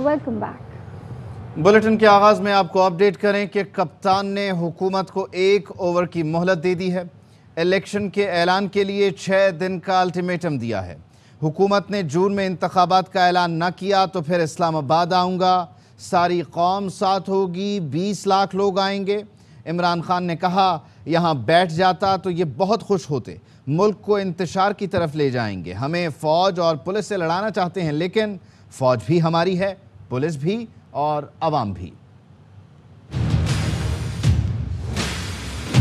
Welcome back. Bulletin के आगाज में आपको अपडेट करें कि कप्तान ने हुकूमत को 1 ओवर की मोहलत दे दी है। इलेक्शन के ऐलान के लिए 6 दिन का अल्टीमेटम दिया है। हुकूमत ने जून में इंतखाबात का ऐलान न किया तो फिर इस्लामाबाद आऊँगा, सारी कौम साथ होगी, 20 लाख लोग आएंगे। इमरान खान ने कहा यहाँ बैठ जाता तो ये बहुत खुश होते, मुल्क को इंतशार की तरफ ले जाएंगे। हमें फ़ौज और पुलिस से लड़ाना चाहते हैं, लेकिन फ़ौज भी हमारी है, पुलिस भी और अवाम भी।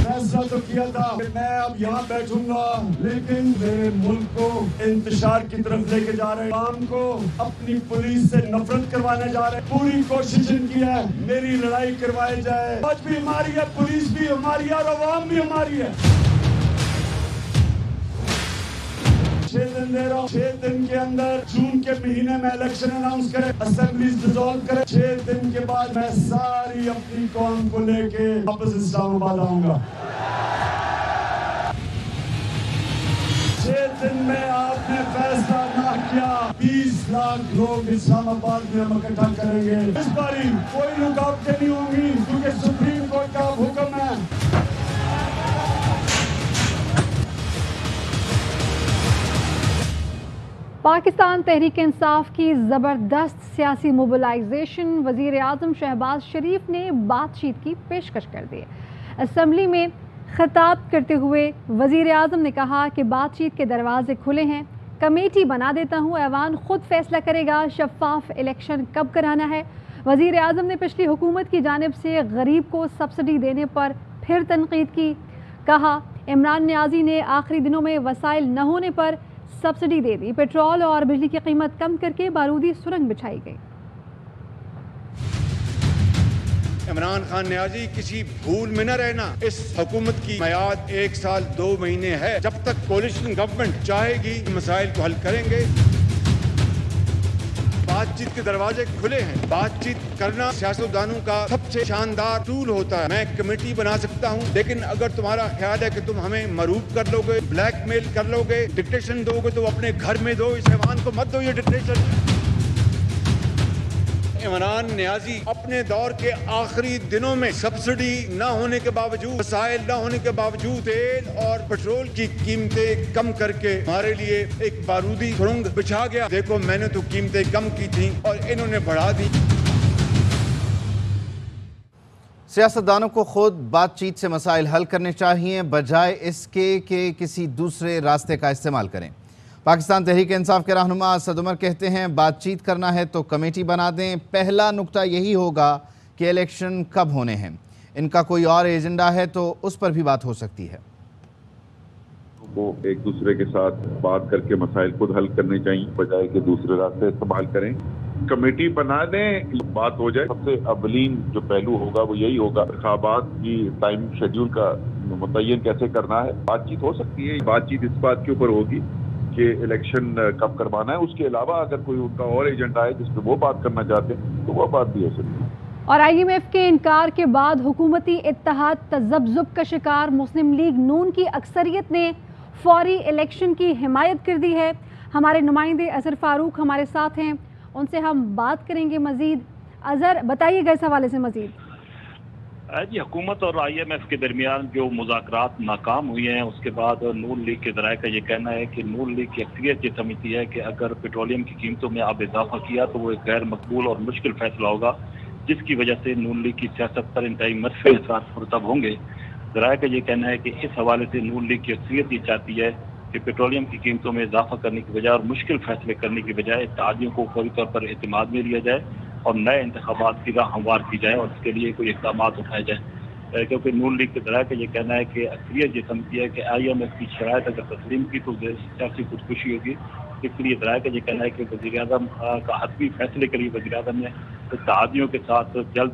फैसला तो किया था कि मैं अब यहाँ बैठूंगा, लेकिन मेरे मुल्क को इंतशार की तरफ लेके जा रहे हैं। आवाम को अपनी पुलिस से नफरत करवाने जा रहे हैं। पूरी कोशिश इनकी है मेरी लड़ाई करवाई जाए। फौज भी हमारी है, पुलिस भी हमारी है और अवाम भी हमारी है। 6 दिन दे रहा हूँ, 6 दिन के अंदर जून के महीने में इलेक्शन अनाउंस करें, असेंबली डिसॉल्व करें। 6 दिन के बाद मैं सारी अपनी कौम को लेके वापस इस्लामाबाद आऊंगा। 6 दिन में आपने फैसला ना किया, 20 लाख लोग इस्लामाबाद में हम इकट्ठा करेंगे। इस बारी कोई रुकावटें नहीं होंगी, क्योंकि सुप्रीम कोर्ट का हुक्म है। पाकिस्तान तहरीक इंसाफ की ज़बरदस्त सियासी मोबिलाइजेशन। वज़ीर आज़म शहबाज शरीफ ने बातचीत की पेशकश कर दी। असम्बली में खिताब करते हुए वज़ीर आज़म ने कहा कि बातचीत के दरवाजे खुले हैं, कमेटी बना देता हूँ, ऐवान खुद फैसला करेगा शफाफ इलेक्शन कब कराना है। वज़ीर आज़म ने पिछली हुकूमत की जानिब से गरीब को सब्सिडी देने पर फिर तनकीद की। कहा इमरान नियाज़ी ने आखिरी दिनों में वसाइल न होने पर सब्सिडी दे दी, पेट्रोल और बिजली की कीमत कम करके बारूदी सुरंग बिछाई गई। इमरान खान नियाज़ी किसी भूल में न रहना। इस हुकूमत की मियाद 1 साल 2 महीने है। जब तक कोलिशन गवर्नमेंट चाहेगी मसाइल को हल करेंगे। बातचीत के दरवाजे खुले हैं। बातचीत करना सियासतदानों का सबसे शानदार टूल होता है। मैं कमेटी बना सकता हूं, लेकिन अगर तुम्हारा ख्याल है कि तुम हमें मरूब कर लोगे, ब्लैकमेल कर लोगे, डिक्टेशन दोगे, तो अपने घर में दो, इस ऐवान को मत दो ये डिक्टेशन। इमरान नियाज़ी अपने दौर के आखिरी दिनों में सब्सिडी न होने के बावजूद, वसाइल न होने के बावजूद तेल और पेट्रोल की कीमतें कम करके हमारे लिए एक बारूदी सुरंग बिछा गया। देखो मैंने तो कीमतें कम की थी और इन्होंने बढ़ा दी। सियासतदानों को खुद बातचीत से मसाइल हल करने चाहिए, बजाय इसके कि किसी दूसरे रास्ते का इस्तेमाल करें। पाकिस्तान तहरीक इंसाफ के रहनुमा असद उमर कहते हैं बातचीत करना है तो कमेटी बना दें। पहला नुक्ता यही होगा कि इलेक्शन कब होने हैं। इनका कोई और एजेंडा है तो उस पर भी बात हो सकती है। वो एक दूसरे के साथ बात करके मसाइल खुद हल करने चाहिए, बजाय कि दूसरे रास्ते इस्तेमाल करें। कमेटी बना दें, बात हो जाए। सबसे अवलीन जो पहलू होगा वो यही होगा, इंतखाबात की टाइम शेड्यूल का मुतय्यन कैसे करना है। बातचीत हो सकती है, बातचीत इस बात के ऊपर होगी कि इलेक्शन कब करवाना है। उसके अलावा अगर कोई उनका और एजेंडा है जिस पे वो बात करना चाहते हैं तो वो बात भी हो सकती है। और IMF के इनकार के बाद हुकूमती इत्तेहाद तज़ब्ज़ुब का शिकार मुस्लिम लीग नून की अक्सरियत ने फौरी इलेक्शन की हिमायत कर दी है। हमारे नुमाइंदे अज़हर फारूक हमारे साथ हैं, उनसे हम बात करेंगे मज़ीद। अज़हर बताइएगा इस हवाले से मज़ीद। जी, हुकूमत और IMF के दरमियान जो मुज़ाकरात नाकाम हुए हैं, उसके बाद नून लीग के ज़राए का ये कहना है कि नून लीग की अक्सरियत ये समझती है कि अगर पेट्रोलियम की कीमतों में अब इजाफा किया तो वो एक गैर मकबूल और मुश्किल फैसला होगा, जिसकी वजह से नून लीग की सियासत पर इंतहाई मनफी असरात मुरतब होंगे। ज़राए का ये कहना है कि इस हवाले से नून लीग की अक्सरियत ये चाहती है कि पेट्रोलियम की कीमतों में इजाफा करने की बजाय और मुश्किल फैसले करने की बजाय इत्तेहादियों को फौरी तौर पर एतमाद में लिया जाए और नए इंतखाबात की राह हमवार की जाए और इसके लिए कोई इक़दाम उठाए जाए। क्योंकि नून लीग के ज़राए का ये कहना है कि अक्सरियत ये समझती है कि IMF की शराइत अगर तस्लीम की तो सियासी खुदकुशी होगी। इसके लिए ज़राए का ये कहना है कि वज़ीर आज़म का हतमी फैसले के लिए वज़ीर आज़म ने इत्तेहादियों के साथ जल्द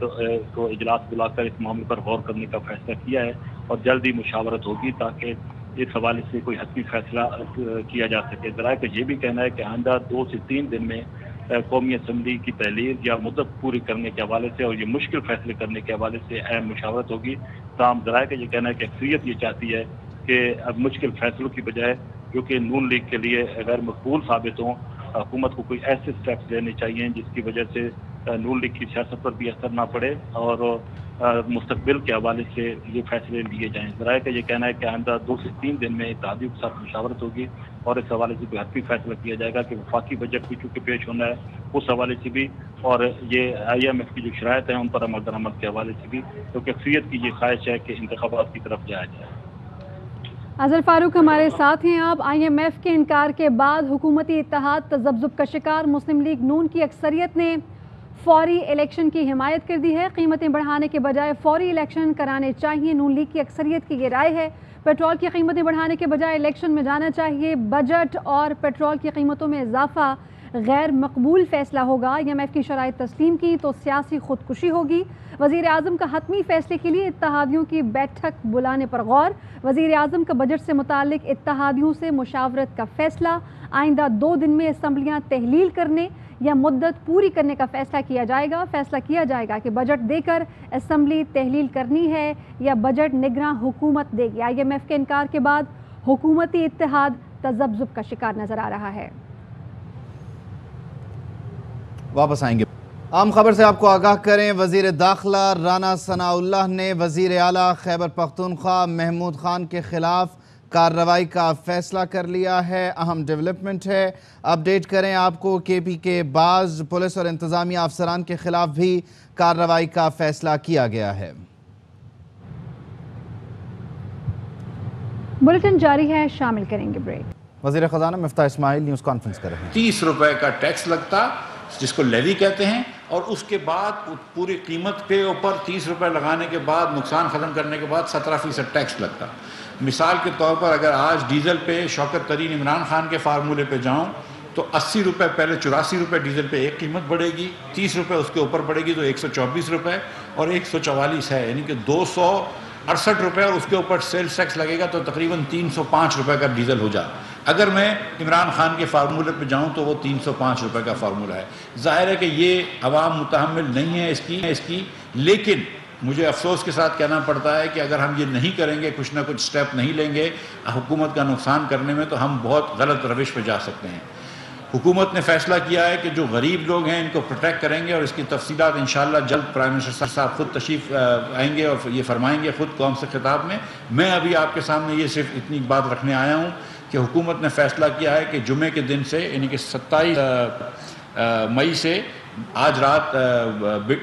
को इजलास बुलाकर इस मामले पर गौर करने का फैसला किया है और जल्द ही मुशावरत होगी ताकि इस हवाले से कोई हतमी फैसला किया जा सके। ज़राए का ये भी कहना है कि आइंदा 2 से 3 दिन में कौमी असम्बली की तहलील या मुद्दत पूरी करने के हवाले से और ये मुश्किल फैसले करने के हवाले से अहम मुशावरत होगी। ताम ज़राए का ये कहना है कि अक्सरियत ये चाहती है कि अब मुश्किल फैसलों की बजाय जो कि नून लीग के लिए गैर मकबूल साबित हों, हुकूमत को कोई ऐसे स्टेप्स लेने चाहिए जिसकी वजह से नून लीग की सियासत पर भी असर ना पड़े और मुस्तकबिल के हवाले से ये फैसले लिए जाएँ। ज़राए का ये कहना है कि आइंदा 2 से 3 दिन में इत्तेहादियों के साथ मुशावरत होगी और इस हवाले से कोई हतमी फैसला किया जाएगा कि वफाकी बजट भी चूँकि पेश होना है उस हवाले से भी, और ये IMF की जो शराइत हैं उन पर अमल दरामद के हवाले से भी, क्योंकि अक्सरियत की ये ख्वाहिश है कि इंतखाबात की तरफ जाया जाए। अजहर फारूक हमारे साथ हैं आप। IMF के इनकार के बाद हुकूमती इत्तेहाद तज़ब्ज़ुब का शिकार मुस्लिम लीग नून की अक्सरियत ने फौरी इलेक्शन की हिमायत कर दी है। कीमतें बढ़ाने के बजाय फौरी इलेक्शन कराने चाहिए, नून लीग की अक्सरियत की ये राय है। पेट्रोल की कीमतें बढ़ाने के बजाय इलेक्शन में जाना चाहिए। बजट और पेट्रोल की कीमतों में इजाफा गैर मकबूल फैसला होगा। IMF की शराइत तस्लीम की तो सियासी खुदकुशी होगी। वज़ीर आज़म का हतमी फैसले के लिए इत्तेहादियों की बैठक बुलाने पर गौर। वज़ीर आज़म का बजट से मुताल्लिक इत्तेहादियों से मुशावरत का फैसला। आइंदा 2 दिन में असम्बलियाँ तहलील करने या मुद्दत पूरी करने का फैसला किया जाएगा। फैसला किया जाएगा कि बजट देकर असम्बली तहलील करनी है या बजट निगरां हुकूमत देगी। IMF के इनकार के बाद हुकूमती इत्तेहाद तज़ब्ज़ुब का शिकार नजर आ रहा है। वापस आएंगे। आम खबर से आपको आगाह करें, वज़ीर दाखिला राना सनाउल्लाह ने वज़ीर आला खैबर पख्तूनख्वा महमूद खान के खिलाफ कार्रवाई का फैसला कर लिया है। अहम डेवलपमेंट है, अपडेट करें आपको। KP के बाज़ पुलिस और इंतज़ामिया अफसरान के खिलाफ भी कार्रवाई का फैसला किया गया है। बुलेटिन जारी है, शामिल करेंगे ब्रेक। वज़ीर ख़ज़ाना मिफ्ताह इस्माइल न्यूज़ कॉन्फ्रेंस कर रहे हैं। 30 रुपए का टैक्स लगता जिसको लेवी कहते हैं, और उसके बाद पूरी कीमत के ऊपर 30 रुपए लगाने के बाद नुकसान ख़त्म करने के बाद 17% टैक्स लगता। मिसाल के तौर पर अगर आज डीज़ल पे शौकत तरीन इमरान खान के फार्मूले पे जाऊं तो 80 रुपये पहले 84 रुपये डीज़ल पे एक कीमत बढ़ेगी, 30 रुपये उसके ऊपर बढ़ेगी तो 124 रुपये और 144 है, यानी कि 268 रुपये, और उसके ऊपर सेल्स टैक्स लगेगा तो तकरीबन 305 रुपये का डीज़ल हो जाए। अगर मैं इमरान खान के फार्मूले पे जाऊं तो वो 305 रुपये का फार्मूला है। ज़ाहिर है कि ये अवाम मुतहम्मिल नहीं है इसकी, लेकिन मुझे अफसोस के साथ कहना पड़ता है कि अगर हम ये नहीं करेंगे, कुछ ना कुछ स्टेप नहीं लेंगे हुकूमत का नुकसान करने में, तो हम बहुत गलत रविश पे जा सकते हैं। हुकूमत ने फैसला किया है कि जो गरीब लोग हैं इनको प्रोटेक्ट करेंगे, और इसकी तफसीलात इंशाअल्लाह जल्द प्राइम मिनिस्टर साहब खुद तशरीफ़ आएंगे और ये फरमाएंगे खुद कौम से खिताब में। मैं अभी आपके सामने ये सिर्फ इतनी बात रखने आया हूँ कि हुकूमत ने फैसला किया है कि जुमे के दिन से, यानी कि 27 मई से, आज रात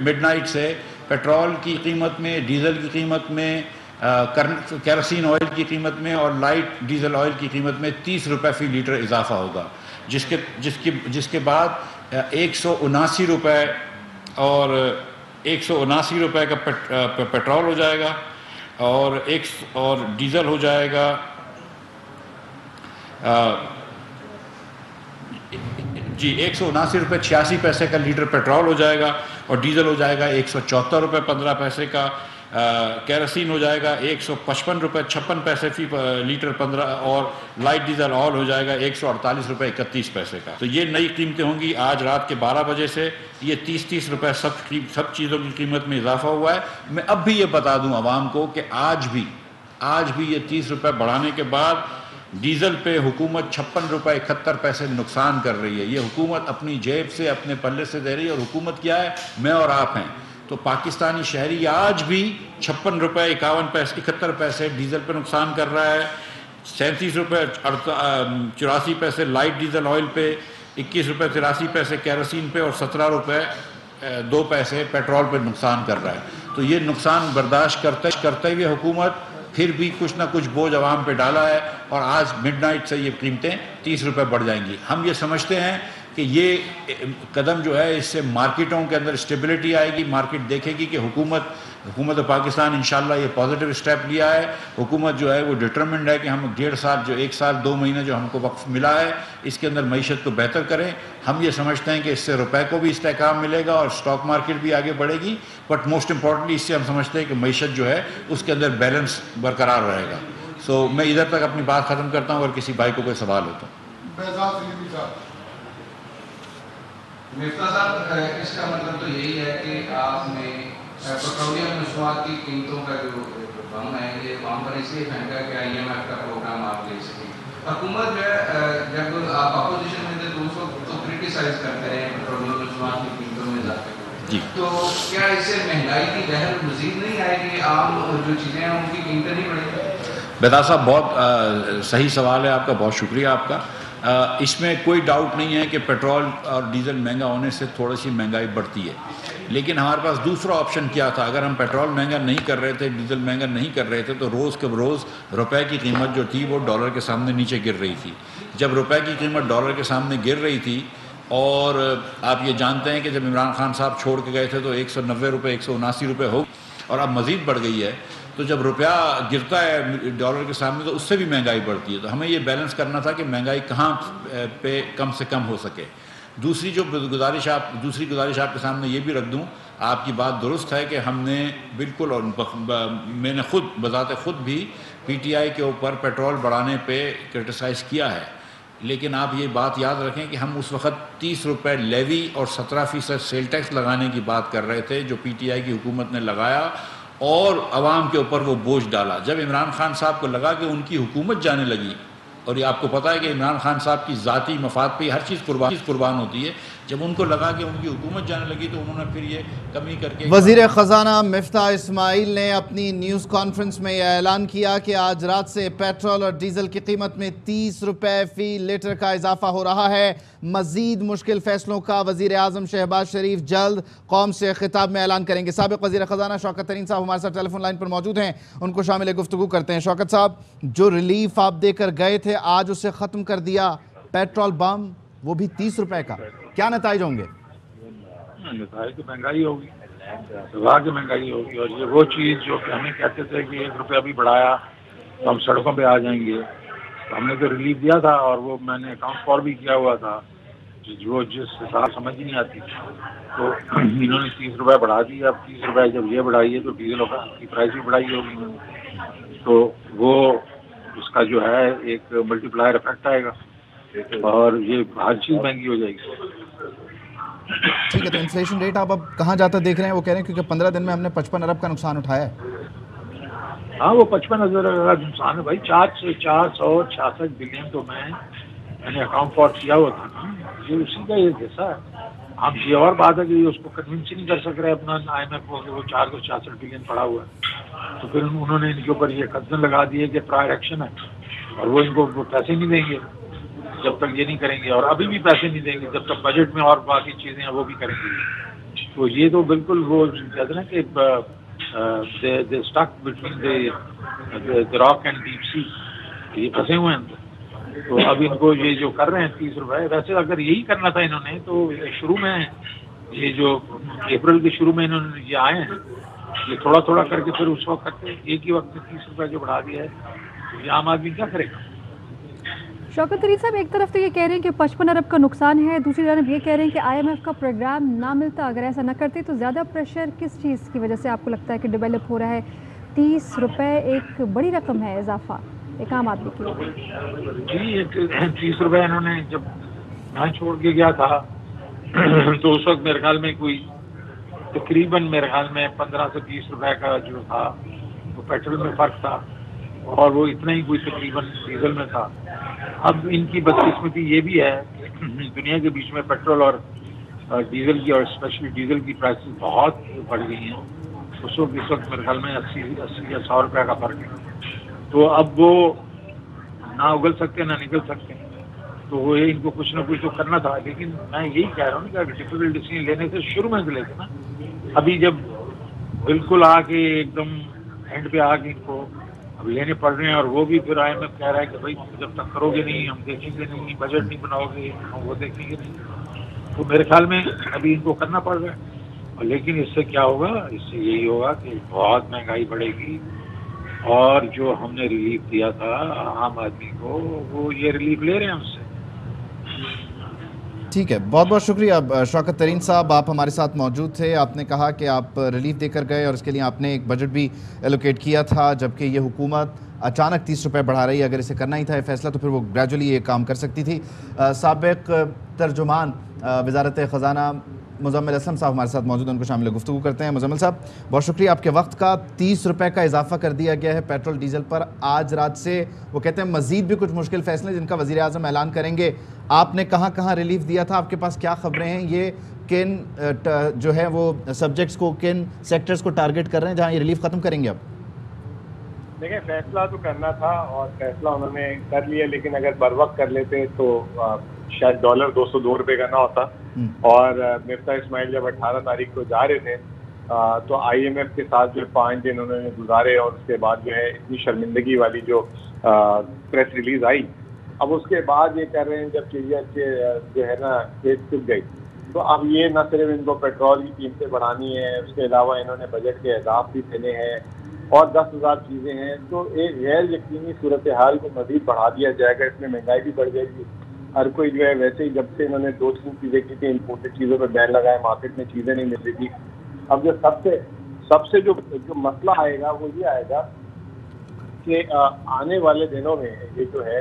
मिडनाइट से पेट्रोल की कीमत में, डीज़ल की कीमत में, केरोसिन ऑयल की कीमत में और लाइट डीज़ल ऑयल की कीमत में 30 रुपये फ़ी लीटर इजाफा होगा, जिसके बाद 179 रुपये और 179 रुपये का पेट्रोल हो जाएगा और डीज़ल हो जाएगा जी 179 रुपये 86 पैसे का लीटर पेट्रोल हो जाएगा, और डीज़ल हो जाएगा 174 रुपये 15 पैसे का, केरोसिन हो जाएगा 155 रुपये 56 पैसे फी लीटर 15, और लाइट डीजल ऑयल हो जाएगा 148 रुपये 31 पैसे का। तो ये नई कीमतें होंगी आज रात के 12 बजे से। ये 30-30 रुपये सब चीज़ों की कीमत में इजाफा हुआ है। मैं अब भी ये बता दूं आवाम को कि आज भी ये 30 रुपये बढ़ाने के बाद डीज़ल पे हुकूमत 56 रुपये 71 पैसे नुकसान कर रही है। ये हुकूमत अपनी जेब से, अपने पल्ले से दे रही है, और हुकूमत क्या है, मैं और आप हैं। तो पाकिस्तानी शहरी आज भी 56 रुपये 71 पैसे डीज़ल पे नुकसान कर रहा है, 37 रुपये 84 पैसे लाइट डीजल ऑयल पे, 21 रुपये 83 पैसे केरोसिन पे और 17 रुपये 2 पैसे पेट्रोल पे नुकसान कर रहा है। तो ये नुकसान बर्दाश्त करते हुए हुकूमत फिर भी कुछ ना कुछ बोझ आवाम पे डाला है, और आज मिडनाइट से ये कीमतें 30 रुपये बढ़ जाएंगी। हम ये समझते हैं कि ये कदम जो है इससे मार्केटों के अंदर स्टेबिलिटी आएगी, मार्केट देखेगी कि हुकूमत पाकिस्तान इंशाल्लाह ये पॉजिटिव स्टेप लिया है। हुकूमत जो है वो डिटरमिन्ड है कि हम 1.5 साल, जो 1 साल 2 महीने जो हमको वक्त मिला है, इसके अंदर मईशत को बेहतर करें। हम ये समझते हैं कि इससे रुपए को भी इस्तेहकाम मिलेगा और स्टॉक मार्केट भी आगे बढ़ेगी, बट मोस्ट इंपॉर्टेंटली इससे हम समझते हैं कि मईशत जो है उसके अंदर बैलेंस बरकरार रहेगा। सो मैं इधर तक अपनी बात ख़त्म करता हूँ, अगर किसी भाई को कोई सवाल हो तो। मिफ्ता साहब, इसका मतलब तो यही है कि आपने पेट्रोलियम मसनूआत की कीमतों का जो बम है ये वहाँ पर इसलिए फेंका कि IMF का प्रोग्राम आप ले सकें। हुकूमत जो है जब आप अपोजिशन में थे तो उसको तो क्रिटिसाइज करते रहे पेट्रोलियम मसनूआत की कीमतों में इजाफे को, جی تو کیا اس سے مہنگائی کی لہر مزید نہیں آئے گی؟ عام جو چیزیں ہیں ان کی قیمتیں نہیں بڑھیں گی؟ بیدار صاحب بہت صحیح سوال ہے آپ کا، بہت شکریہ آپ کا۔ اس میں کوئی ڈاؤٹ نہیں ہے کہ پیٹرول اور ڈیزل مہنگا ہونے سے تھوڑی سی مہنگائی بڑھتی ہے، لیکن ہمارے پاس دوسرا آپشن کیا تھا؟ اگر ہم پیٹرول مہنگا نہیں کر رہے تھے، ڈیزل مہنگا نہیں کر رہے تھے، تو روز کے روز روپے کی قیمت جو تھی وہ ڈالر کے سامنے نیچے گر رہی تھی۔ جب روپے کی قیمت ڈالر کے سامنے گر رہی تھی، اور آپ یہ جانتے ہیں کہ جب عمران خان صاحب چھوڑ کے گئے تھے تو 190 روپے 179 روپے ہو، اور اب مزید بڑھ گئی ہے، تو جب روپیہ گرتا ہے ڈالر کے سامنے تو اس سے بھی مہنگائی بڑھتی ہے۔ تو ہمیں یہ بیلنس کرنا تھا کہ مہنگائی کہاں پہ کم سے کم ہو سکے۔ دوسری گزارش آپ کے سامنے یہ بھی رکھ دوں، آپ کی بات درست ہے کہ ہم نے بالکل، اور میں نے خود بذات خود بھی پی ٹی آئی کے اوپر پیٹرول بڑھانے پہ کرٹیسائز کیا ہے، لیکن آپ یہ بات یاد رکھیں کہ ہم اس وقت 30 روپے لیوی اور 17% سیل ٹیکس لگانے کی بات کر رہے تھے، جو پی ٹی آئی کی حکومت نے لگایا اور عوام کے اوپر وہ بوجھ ڈالا۔ جب عمران خان صاحب کو لگا کہ ان کی حکومت جانے لگی، اور یہ آپ کو پتہ ہے کہ عمران خان صاحب کی ذاتی مفاد پہ ہر چیز قربان ہوتی ہے، جب ان کو لگا کہ ان کی حکومت جانے لگی تو انہوں نے پھر یہ کمی کر کے۔ وزیر خزانہ مفتاح اسماعیل نے اپنی نیوز کانفرنس میں یہ اعلان کیا کہ آج رات سے پیٹرول اور ڈیزل کی قیمت میں 30 روپے فی لیٹر کا اضافہ ہو رہا ہے۔ مزید مشکل فیصلوں کا وزیر اعظم شہباز شریف جلد قوم سے خطاب میں اعلان کریں گے۔ سابق وزیر خزانہ شوکت ترین صاحب ہمارے ساتھ ٹیلی فون لائن پر موجود ہیں، ان کو شامل گفتگو کرتے ہیں۔ شوکت صاحب، جو ریلیف آپ دے کر گئے تھے آج اسے ختم کر دیا، پیٹرول بم وہ بھی 30 روپے کا، کیا نتائج ہوں گے؟ نتائج کی مہنگائی ہوگی، سزا کی مہنگائی ہوگی، اور یہ وہ چیز جو کہ ہمیں کہتے تھے کہ 1 روپیہ بھی بڑھایا تو ہم سڑکوں پہ آ جائیں گے، تو ہم نے تو ریلیف دیا تھا، اور وہ میں نے اکاؤنٹ فور بھی کیا ہوا تھا، جو جس حساب سمجھ ہی نہیں آتی، تو انہوں نے 30 روپے بڑھا دیا۔ اب 30 روپے جب یہ بڑھائی ہے تو ڈیزل کی پرائس بھی بڑھائی ہوگی، تو وہ اس کا جو ہے ایک ملٹی پلائر افیکٹ آئے گا، اور یہ ہر چیز مہنگی ہو جائے گی۔ ٹھیک ہے، تو انفلیشن ریٹ آپ اب کہاں جاتا دیکھ رہے ہیں؟ وہ کہہ رہے ہیں کیونکہ 15 دن میں ہم نے 55 ارب کا نقصان اٹھایا ہے۔ ہاں، وہ 55 ارب کا نقصان ہے بھائی، 466 بلین تو میں نے اکاؤنٹ فور کیا ہوا تھا نا، یہ اسی کا ایک حصہ ہے۔ ہم یہ اور بات ہے کہ اس کو کنونس نہیں کر سک رہے اپنا آئی ایم ایف کو کہ وہ 466 بلین پڑا ہوا ہے، تو پھر انہوں نے ان کے اوپر یہ قدم لگا دیے کہ پرائر ایکشن ہے، اور وہ ان کو پیسے نہیں دیں گے جب تک یہ نہیں کریں گے، اور ابھی بھی پیسے نہیں دیں گے جب تک بجٹ میں اور باقی چیزیں ہیں وہ بھی کریں گے۔ تو یہ تو بالکل وہ کہتے ہیں کہ the stick between the rock and deep sea, یہ پھنسے ہوئے ہیں۔ تو اب ان کو یہ جو کر رہے ہیں 30 روپے، ویسے اگر یہی کرنا تھا انہوں نے تو شروع میں یہ جو اپریل کے شروع میں انہوں نے یہ آئے ہیں، یہ تھوڑا تھوڑا کر کے پھر اس وقت کرتے، ایک ہی وقت میں 30 روپے جو بڑھا دیا ہے، تو یہ عام آدمی کیا کرے گا؟ شوکت ترین صاحب، ایک طرف تو یہ کہہ رہے ہیں کہ 55 ارب کا نقصان ہے، دوسری جانب یہ کہہ رہے ہیں کہ آئی ایم ایف کا پروگرام نہ ملتا، اگر ایسا نہ کرتے تو زیادہ پریشر کس چیز کی وجہ سے آپ کو لگتا ہے کہ ڈیولپ ہو رہا ہے؟ 30 روپے ایک بڑی رقم ہے اضافہ ایک عام آدمی کے لیے۔ جی، 30 روپے انہوں نے جب نہ چھوڑ کے گیا تھا تو اس وقت میرے خیال میں کوئی تقریباً میرے خیال میں 15 سے 20 روپے کا جو تھا وہ پیٹرول میں فرق تھا، اور وہ اتنا ہی کوئی تقریباً ڈیزل میں تھا۔ اب ان کی بدقسمتی یہ بھی ہے کہ دنیا کے بیچ میں پیٹرول اور ڈیزل کی، اور اسپیشلی ڈیزل کی پرائسز بہت بڑھ گئی ہیں۔ اس وقت میرے خیال میں 80 یا 100 روپے کا فرق ہے، تو اب وہ نہ اگل سکتے نہ نکل سکتے، تو وہ ان کو کچھ نہ کچھ تو کرنا تھا۔ لیکن میں یہی کہہ رہا ہوں کہ اگر ڈیفیکلٹ ڈیسیژن لینے سے شروع میں لے تھے نا، ابھی جب بالکل آ کے ایک دم اینڈ پہ آ کے ان کو اب لینے پڑ رہے ہیں، اور وہ بھی پھر آئی ایم ایف کہہ رہا ہے کہ بھائی جب تک کرو گے نہیں ہم دیکھیں گے نہیں، بجٹ نہیں بناؤ گے ہم وہ دیکھیں گے نہیں، تو میرے خیال میں ابھی ان کو کرنا پڑ رہا ہے۔ لیکن اس سے کیا ہوگا؟ اس سے یہی ہوگا کہ بہت مہنگائی بڑھے گی، اور جو ہم نے ریلیف دیا تھا عام آدمی کو وہ یہ ریلیف لے رہے ہیں اس سے۔ ٹھیک ہے، بہت بہت شکریہ شوکت ترین صاحب، آپ ہمارے ساتھ موجود تھے۔ آپ نے کہا کہ آپ ریلیف دے کر گئے اور اس کے لیے آپ نے ایک بجٹ بھی ایلوکیٹ کیا تھا، جبکہ یہ حکومت اچانک 30 روپے بڑھا رہی ہے۔ اگر اسے کرنا ہی تھا یہ فیصلہ تو پھر وہ گریجولی یہ کام کر سکتی تھی۔ سابق ترجمان وزارت خزانہ مزمل اسلم صاحب ہمارے ساتھ موجود ہیں، ان کو شامل گفتگو کرتے ہیں۔ مزمل صاحب، بہت شکریہ آپ کے وقت کا۔ 30 روپے کا اضافہ کر دیا گیا ہے پیٹرول ڈیزل پر آج رات سے، وہ کہتے ہیں مزید بھی کچھ مشکل فیصلے جن کا وزیر اعظم اعلان کریں گے آپ نے کہاں کہاں ریلیف دیا تھا؟ آپ کے پاس کیا خبریں ہیں؟ یہ کن جو ہے وہ سبجیکٹس کو، کن سیکٹرز کو ٹارگٹ کر رہے ہیں جہاں یہ ریلیف ختم کریں گے اب؟ دیکھیں فیصلہ تو کرنا تھا اور فیصلہ انہوں نے کر لیا، لیکن اگر بر وقت کر لیتے تو شاید ڈالر 202 روپے کا نہ ہوتا. اور مفتاح اسماعیل جب 18 تاریخ کو جا رہے تھے تو آئی ایم ایف کے ساتھ جو 5 دن انہوں نے گزارے اور اس کے بعد جو ہے اتنی شرمندگی والی جو پریس ریلیز آئی، اب اس کے بعد یہ کر رہے ہیں جب جو ہے نا کیس چک گئی تو اب یہ نہ صرف ان کو پیٹرول کی قیمتیں بڑھانی ہیں، اس کے علاوہ انہوں نے بجٹ کے اہداف بھی دینے ہیں اور 10,000 چیزیں ہیں، تو ایک غیر یقینی صورتحال کو مزید بڑھا دیا جائے گا. اس میں مہنگائی بھی بڑھ جائے گی. ہر کوئی جو ہے ویسے ہی جب سے انہوں نے 2-3 چیزیں کی تھیں، امپورٹڈ چیزوں پہ بین لگائے، مارکیٹ میں چیزیں نہیں مل رہی تھی. اب جو سب سے جو مسئلہ آئے گا وہ یہ آئے گا کہ آنے والے دنوں میں یہ جو ہے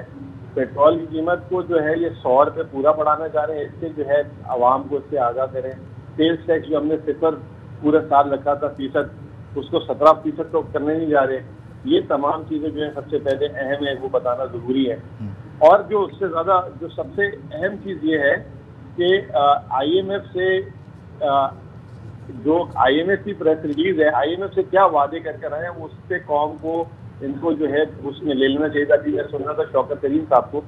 پیٹرول کی قیمت کو جو ہے یہ 100 روپے پورا بڑھانا چاہ رہے ہیں. اس سے جو ہے عوام کو اس سے آگاہ کریں. سیلز ٹیکس جو ہم نے 0 پورے سال رکھا تھا فیصد، اس کو 17% تو کرنے نہیں جا رہے. یہ تمام چیزیں جو ہیں سب سے پہلے اہم ہے، وہ بتانا ضروری ہے. اور جو اس سے زیادہ جو سب سے اہم چیز یہ ہے کہ آئی ایم ایف سے جو آئی ایم ایف کی پریس ریلیز ہے، آئی ایم ایف سے کیا وعدے کر کر آئے ہیں اس پہ قوم کو ان کو جو ہے اس میں لے لینا چاہیے تھا. میں سن رہا تھا شوکت ترین صاحب کو،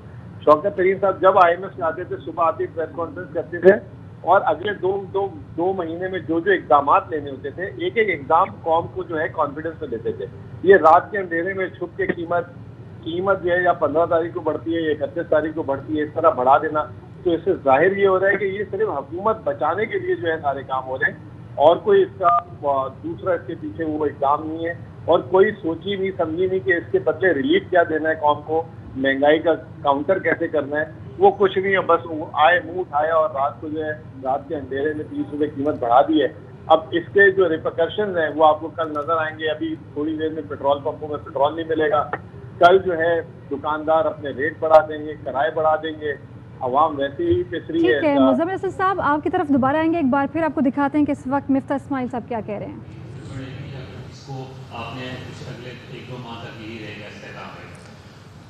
شوکت ترین صاحب جب آئی ایم ایف سے آتے تھے صبح آتے پریس کانفرنس کرتے تھے اور اگلے دو مہینے میں جو اقدامات لینے ہوتے تھے ایک اقدام قوم کو جو ہے کانفیڈنس میں دیتے تھے. یہ رات کے اندھیرے میں چھپ کے قیمت جو ہے یا 15 تاریخ کو بڑھتی ہے یا 31 تاریخ کو بڑھتی ہے، اس طرح بڑھا دینا، تو اس سے ظاہر یہ ہو رہا ہے کہ یہ صرف حکومت بچانے کے لیے جو ہے سارے کام ہو رہے ہیں اور کوئی اس کا دوسرا اس کے پیچھے وہ اقدام نہیں ہے. اور کوئی سوچی نہیں سمجھی نہیں کہ اس کے بدلے ریلیف کیا دینا ہے قوم کو، مہنگائی کا کاؤنٹر کیسے کرنا ہے، وہ کچھ نہیں ہے. بس آئے منہ اٹھایا اور رات کو جو ہے رات کے اندھیرے میں 30 روپے قیمت بڑھا دی ہے. اب اس کے جو ریپرکشنز ہیں وہ آپ کو کل نظر آئیں گے. ابھی تھوڑی دیر میں پیٹرول پمپوں میں پیٹرول نہیں ملے گا. کل جو ہے دکاندار اپنے ریٹ بڑھا دیں گے، کرائے بڑھا دیں گے. عوام ویسے ہی پسری ہے. ٹھیک ہے مزمل اسد صاحب، آپ کی طرف دوبارہ آئیں گے ایک بار پھر، آپ کو دکھاتے ہیں کہ اس وقت مفتاح اسماعیل صاحب کیا کہہ رہے ہیں.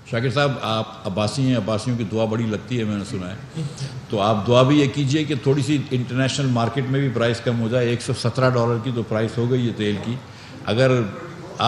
شاکر صاحب آپ عباسی ہیں، عباسیوں کی دعا بڑی لگتی ہے، میں نے سنا ہے، تو آپ دعا بھی یہ کیجئے کہ تھوڑی سی انٹرنیشنل مارکیٹ میں بھی پرائس کم ہو جائے. $117 کی تو پرائس ہو گئی ہے تیل کی. اگر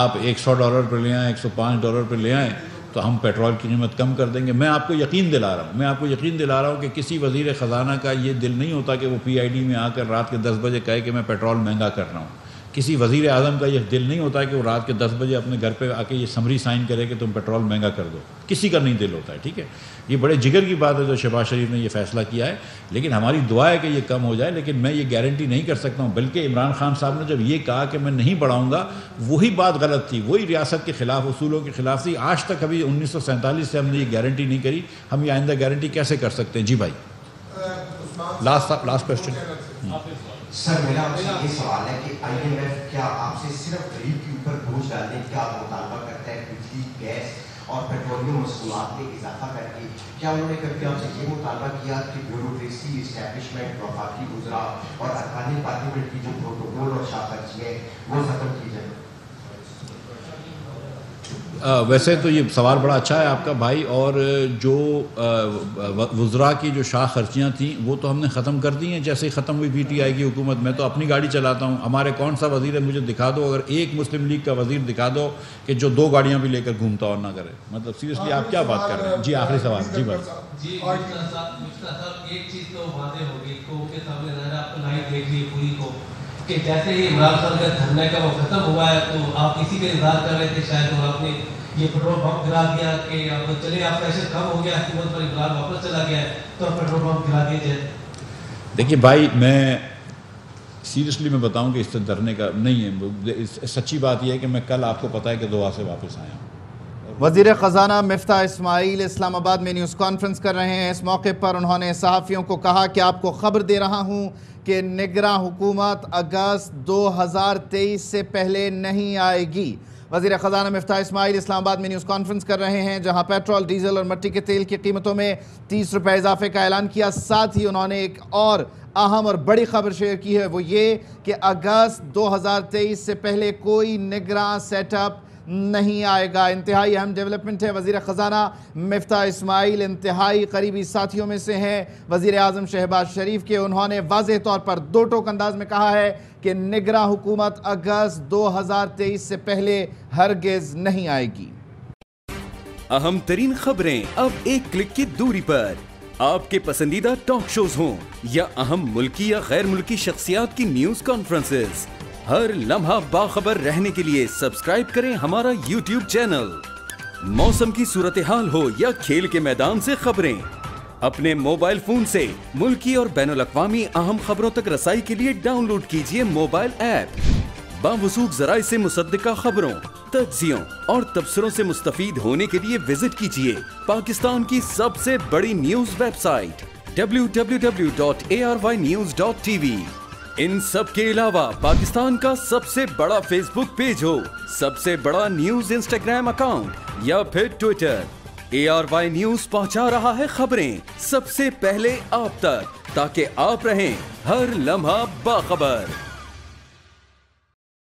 آپ $100 پر لے آئیں، $105 پر لے آئیں تو ہم پیٹرول کی قیمت کم کر دیں گے. میں آپ کو یقین دلا رہا ہوں کہ کسی وزیر خزانہ کا یہ دل نہیں ہوتا کہ وہ پی آئی ڈی میں آ کر رات کے 10 بجے کہے کہ میں پیٹرول مہنگا کر رہا ہوں. کسی وزیر اعظم کا یہ دل نہیں ہوتا ہے کہ وہ رات کے 10 بجے اپنے گھر پہ آ کے یہ سمری سائن کرے کہ تم پیٹرول مہنگا کر دو. کسی کا نہیں دل ہوتا ہے. ٹھیک ہے، یہ بڑے جگر کی بات ہے جو شہباز شریف نے یہ فیصلہ کیا ہے، لیکن ہماری دعا ہے کہ یہ کم ہو جائے. لیکن میں یہ گارنٹی نہیں کر سکتا ہوں. بلکہ عمران خان صاحب نے جب یہ کہا کہ میں نہیں بڑھاؤں گا، وہی بات غلط تھی، وہی ریاست کے خلاف، اصولوں کے خلاف تھی. آج تک ابھی 1947 سے ہم نے یہ گارنٹی نہیں کری. ہم یہ آئندہ گارنٹی کیسے کر سکتے ہیں؟ جی بھائی، لاسٹ کوشچن. سر میرا آپ سے یہ سوال ہے کہ آئی ایم ایف کیا آپ سے صرف غریب کے اوپر بوجھ ڈالنے کا مطالبہ کرتا ہے؟ بجلی، گیس اور پیٹرولیم مصنوعات میں اضافہ کر کے کیا انہوں نے کبھی آپ سے یہ مطالبہ کیا کہ بیوروکریسی اسٹیبلشمنٹ، وفاقی وزراء اور ارکان پارلیمنٹ کی جو پروٹوکول اور شاخرچی ہے وہ ختم کی جائے؟ ویسے تو یہ سوال بڑا اچھا ہے آپ کا بھائی. اور جو وزراء کی جو شاخ خرچیاں تھیں وہ تو ہم نے ختم کر دی ہیں جیسے ہی ختم ہوئی پی ٹی آئی کی حکومت. میں تو اپنی گاڑی چلاتا ہوں. ہمارے کون سا وزیر ہے مجھے دکھا دو، اگر ایک مسلم لیگ کا وزیر دکھا دو کہ جو 2 گاڑیاں بھی لے کر گھومتا اور نہ کرے. مطلب سیریسلی آپ کیا بات کر رہے ہیں؟ جی آخری سوال. جی بھائی. جی صاحب ایک چیز تو واضح ہوگی کو کے سامنے ظاہر آپ کو لائن دیکھ لی پوری کو کہ جیسے ہی عمران خان کا دھرنے کا وہ ختم ہوا ہے تو آپ اسی کا انتظار کر رہے تھے شاید، اور آپ نے یہ پیٹرول پمپ گرا دیا کہ اب چلے آپ پریشر کم ہو گیا، حکومت پر اقرار واپس چلا گیا ہے تو اب پیٹرول پمپ گرا دیا جائے. دیکھیے بھائی، میں سیریسلی میں بتاؤں کہ اس سے ڈرنے کا نہیں ہے. سچی بات یہ ہے کہ میں کل آپ کو پتہ ہے کہ دعا سے واپس آیا ہوں. وزیر خزانہ مفتاح اسماعیل اسلام آباد میں نیوز کانفرنس کر رہے ہیں. اس موقع پر انہوں نے صحافیوں کو کہا کہ آپ کو خبر دے رہا ہوں کہ نگراں حکومت اگست 2023 سے پہلے نہیں آئے گی. وزیر خزانہ مفتاح اسماعیل اسلام آباد میں نیوز کانفرنس کر رہے ہیں جہاں پیٹرول، ڈیزل اور مٹی کے تیل کی قیمتوں میں 30 روپے اضافے کا اعلان کیا. ساتھ ہی انہوں نے ایک اور اہم اور بڑی خبر شیئر کی ہے، وہ یہ کہ اگست 2023 سے پہلے کوئی نگراں سیٹ اپ नहीं आएगा। इंतहाई अहम डेवलपमेंट है। वज़ीर ख़ज़ाना मिफ्ताह इस्माइल इंतहाई करीबी साथियों में से हैं वज़ीर आज़म शहबाज शरीफ के। उन्होंने वाज़ेह तौर पर दो टोक अंदाज में कहा है कि निगरां हुकूमत अगस्त 2023 से पहले हरगिज़ नहीं आएगी। अहम तरीन खबरें अब एक क्लिक की दूरी पर। आपके पसंदीदा टॉक शोज हों या अहम मुल्की या गैर मुल्की शख्सियात की न्यूज कॉन्फ्रेंसेस, हर लम्हा बाखबर रहने के लिए सब्सक्राइब करें हमारा YouTube चैनल। मौसम की सूरत हाल हो या खेल के मैदान से खबरें, अपने मोबाइल फोन से मुल्की और बैनुल अक़वामी अहम खबरों तक रसाई के लिए डाउनलोड कीजिए मोबाइल ऐप। बावसूख ज़राए से मुसद्दिका खबरों, तज्ज़ियों और तबसरों से मुस्तफ़ीद होने के लिए विजिट कीजिए पाकिस्तान की सबसे बड़ी न्यूज़ वेबसाइट www.arYnews.tv। इन सब के अलावा पाकिस्तान का सबसे बड़ा फेसबुक पेज हो, सबसे बड़ा न्यूज़ इंस्टाग्राम अकाउंट या फिर ट्विटर, ARY न्यूज़ पहुंचा रहा है खबरें सबसे पहले आप तक, ताकि आप रहें हर लम्हा बाखबर।